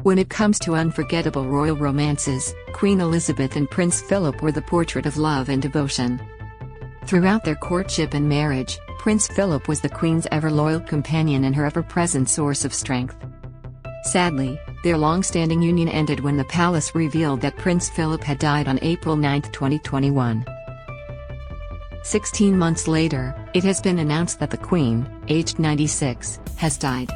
When it comes to unforgettable royal romances, Queen Elizabeth and Prince Philip were the portrait of love and devotion. Throughout their courtship and marriage, Prince Philip was the Queen's ever-loyal companion and her ever-present source of strength. Sadly, their long-standing union ended when the palace revealed that Prince Philip had died on April 9, 2021. 16 months later, it has been announced that the Queen, aged 96, has died.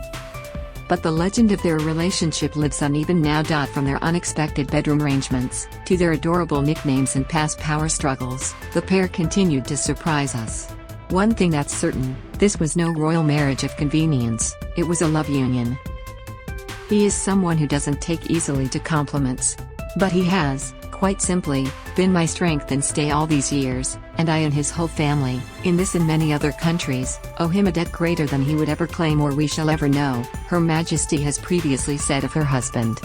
But the legend of their relationship lives on even now. From their unexpected bedroom arrangements, to their adorable nicknames and past power struggles, the pair continued to surprise us. One thing that's certain, this was no royal marriage of convenience, it was a love union. He is someone who doesn't take easily to compliments. But he has, quite simply, been my strength and stay all these years, and I and his whole family, in this and many other countries, owe him a debt greater than he would ever claim or we shall ever know, Her Majesty has previously said of her husband.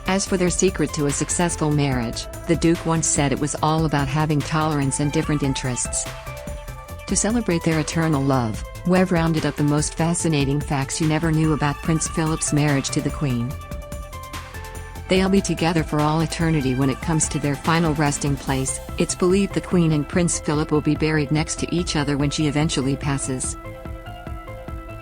As for their secret to a successful marriage, the Duke once said it was all about having tolerance and different interests. To celebrate their eternal love, we've rounded up the most fascinating facts you never knew about Prince Philip's marriage to the Queen. They'll be together for all eternity when it comes to their final resting place. It's believed the Queen and Prince Philip will be buried next to each other when she eventually passes.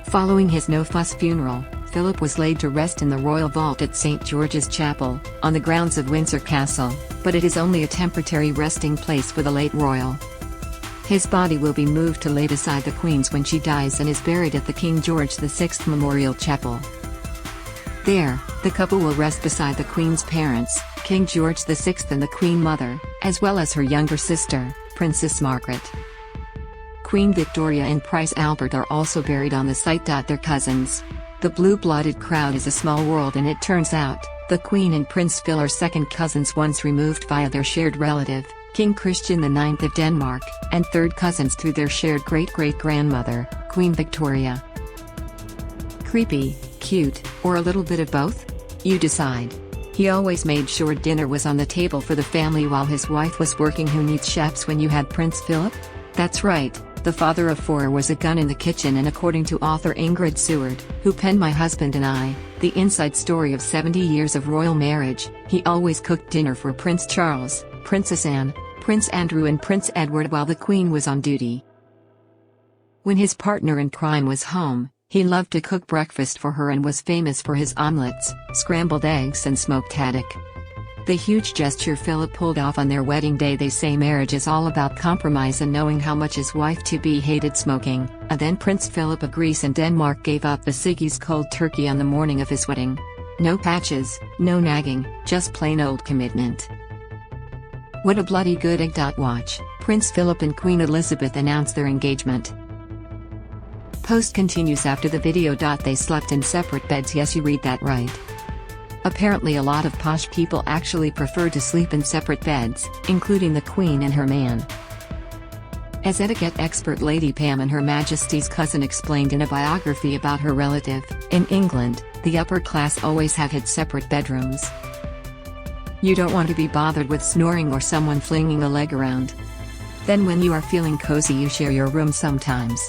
Following his no-fuss funeral, Philip was laid to rest in the royal vault at St. George's Chapel, on the grounds of Windsor Castle, but it is only a temporary resting place for the late royal. His body will be moved to lay beside the Queen's when she dies and is buried at the King George VI Memorial Chapel. There, the couple will rest beside the Queen's parents, King George VI and the Queen Mother, as well as her younger sister, Princess Margaret. Queen Victoria and Prince Albert are also buried on the site. Their cousins. The blue-blooded crowd is a small world, and it turns out, the Queen and Prince Phil are second cousins once removed via their shared relative, King Christian IX of Denmark, and third cousins through their shared great-great-grandmother, Queen Victoria. Creepy, cute, or a little bit of both? You decide. He always made sure dinner was on the table for the family while his wife was working. Who needs chefs when you had Prince Philip? That's right, the father of four was a gun in the kitchen, and according to author Ingrid Seward, who penned My Husband and I, the inside story of 70 years of royal marriage, he always cooked dinner for Prince Charles, Princess Anne, Prince Andrew and Prince Edward while the Queen was on duty. When his partner in crime was home, he loved to cook breakfast for her and was famous for his omelets, scrambled eggs and smoked haddock. The huge gesture Philip pulled off on their wedding day. They say marriage is all about compromise and knowing how much his wife-to-be hated smoking, and then Prince Philip of Greece and Denmark gave up the ciggies cold turkey on the morning of his wedding. No patches, no nagging, just plain old commitment. What a bloody good egg. Watch, Prince Philip and Queen Elizabeth announce their engagement. Post continues after the video. They slept in separate beds. Yes, you read that right. Apparently a lot of posh people actually prefer to sleep in separate beds, including the Queen and her man. As etiquette expert Lady Pam and Her Majesty's cousin explained in a biography about her relative, in England, the upper class always have had separate bedrooms. You don't want to be bothered with snoring or someone flinging a leg around. Then when you are feeling cozy, you share your room sometimes.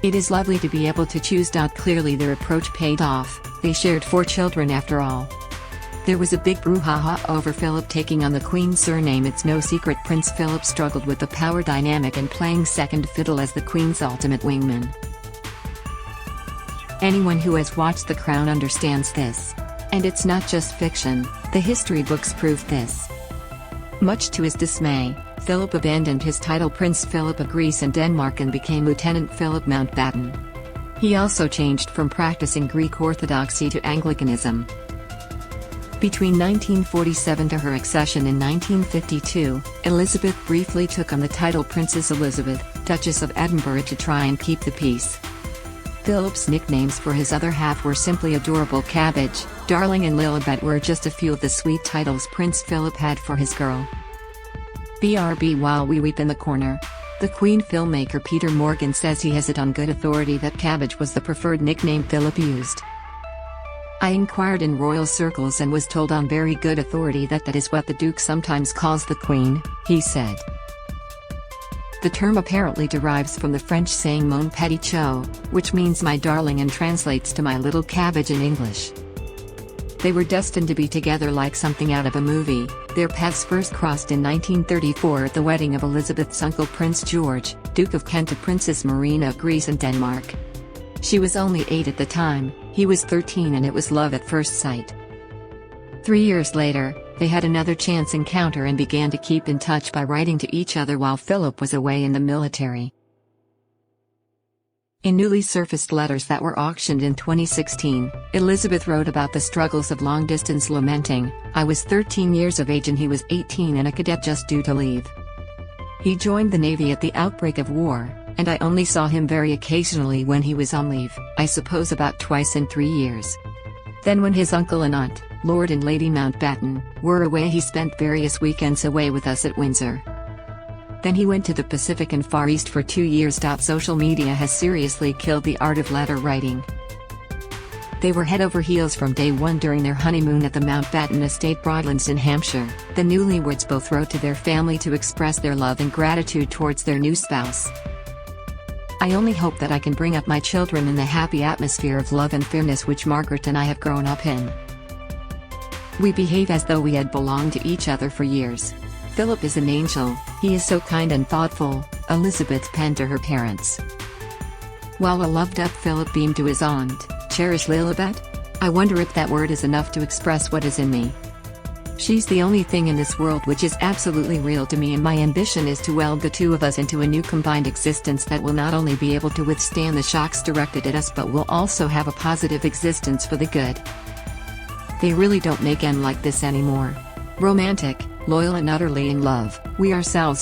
It is lovely to be able to choose. Clearly their approach paid off. They shared 4 children after all. There was a big brouhaha over Philip taking on the Queen's surname. It's no secret Prince Philip struggled with the power dynamic and playing second fiddle as the Queen's ultimate wingman. Anyone who has watched The Crown understands this. And it's not just fiction, the history books prove this. Much to his dismay, Philip abandoned his title Prince Philip of Greece and Denmark and became Lieutenant Philip Mountbatten. He also changed from practicing Greek Orthodoxy to Anglicanism. Between 1947 to her accession in 1952, Elizabeth briefly took on the title Princess Elizabeth, Duchess of Edinburgh, to try and keep the peace. Philip's nicknames for his other half were simply adorable. Cabbage, Darling and Lilibet were just a few of the sweet titles Prince Philip had for his girl. BRB while we weep in the corner. The Queen filmmaker Peter Morgan says he has it on good authority that Cabbage was the preferred nickname Philip used. I inquired in royal circles and was told on very good authority that that is what the Duke sometimes calls the Queen, he said. The term apparently derives from the French saying mon petit chou, which means my darling and translates to my little cabbage in English. They were destined to be together like something out of a movie. Their paths first crossed in 1934 at the wedding of Elizabeth's uncle Prince George, Duke of Kent, to Princess Marina of Greece and Denmark. She was only 8 at the time, he was 13, and it was love at first sight. 3 years later, they had another chance encounter and began to keep in touch by writing to each other while Philip was away in the military. In newly surfaced letters that were auctioned in 2016, Elizabeth wrote about the struggles of long-distance, lamenting, "I was 13 years of age and he was 18 and a cadet just due to leave. He joined the Navy at the outbreak of war, and I only saw him very occasionally when he was on leave, I suppose about twice in 3 years. Then when his uncle and aunt, Lord and Lady Mountbatten, were away, he spent various weekends away with us at Windsor. Then he went to the Pacific and Far East for 2 years. Social media has seriously killed the art of letter writing. They were head over heels from day one during their honeymoon at the Mountbatten estate, Broadlands in Hampshire. The newlyweds both wrote to their family to express their love and gratitude towards their new spouse. I only hope that I can bring up my children in the happy atmosphere of love and fairness which Margaret and I have grown up in. We behave as though we had belonged to each other for years. Philip is an angel, he is so kind and thoughtful," Elizabeth penned to her parents. While a loved-up Philip beamed to his aunt, "Cherish Lilibet? I wonder if that word is enough to express what is in me. She's the only thing in this world which is absolutely real to me, and my ambition is to weld the two of us into a new combined existence that will not only be able to withstand the shocks directed at us but will also have a positive existence for the good. They really don't make M like this anymore. Romantic, loyal and utterly in love, we ourselves."